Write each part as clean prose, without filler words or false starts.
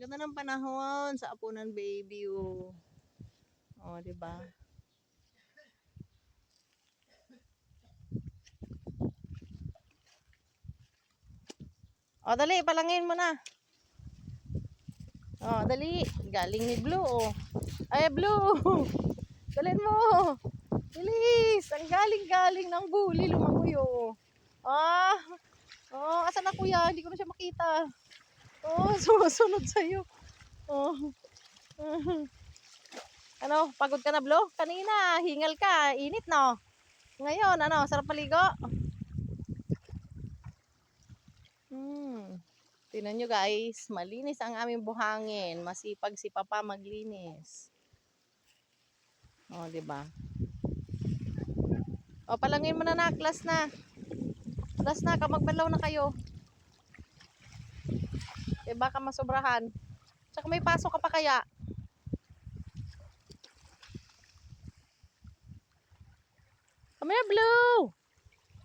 Ganda ng panahon sa Apunan, baby, oh. Oh, 'di ba? Oh, dali, palangin mo na. Oh, dali. Galing ni Blue, oh. Ay, Blue. Dalhin mo. Bilis. Ang galing-galing ng bully, lumangoy, oh. Ah. Oh, asan na kuya? Hindi ko na siya makita. Oh, sumusunod sa'yo. Oh. Ano, pagod ka na, Blue? Kanina, hingal ka. Init, no? Ngayon, ano, sarap maligo? Tingnan nyo, guys. Malinis ang aming buhangin. Masipag si Papa maglinis. Oh, 'di ba? O, palangin mo na, class na. Class na, magbanlaw na kayo. Eh, baka masobrahan. Tsaka may pasok ka pa kaya. Come here, Blue.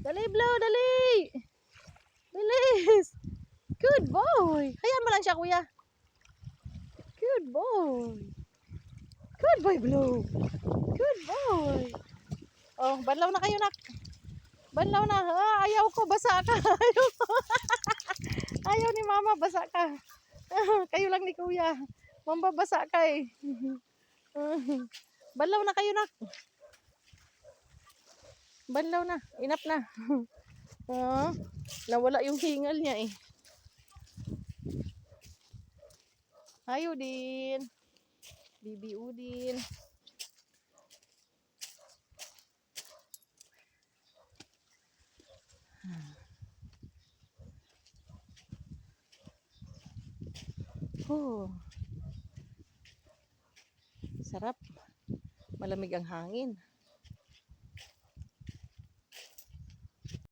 Dali, Blue, dali. Bilis. Good boy. Hayaan mo lang siya, kuya. Good boy. Good boy, Blue. Good boy. Oh, banlaw na kayo, nak. Banlaw na. Ah, ayaw ko, basa ka. Ayaw ni mama, basa ka. Kayo lang ni kuya. Mambabasa ka eh. Banlaw na kayo, nak. Banlaw na. Inap na. Nawala yung hingal niya eh. Hi, Udin. Bibi Udin. Oh. Sarap. Malamig ang hangin.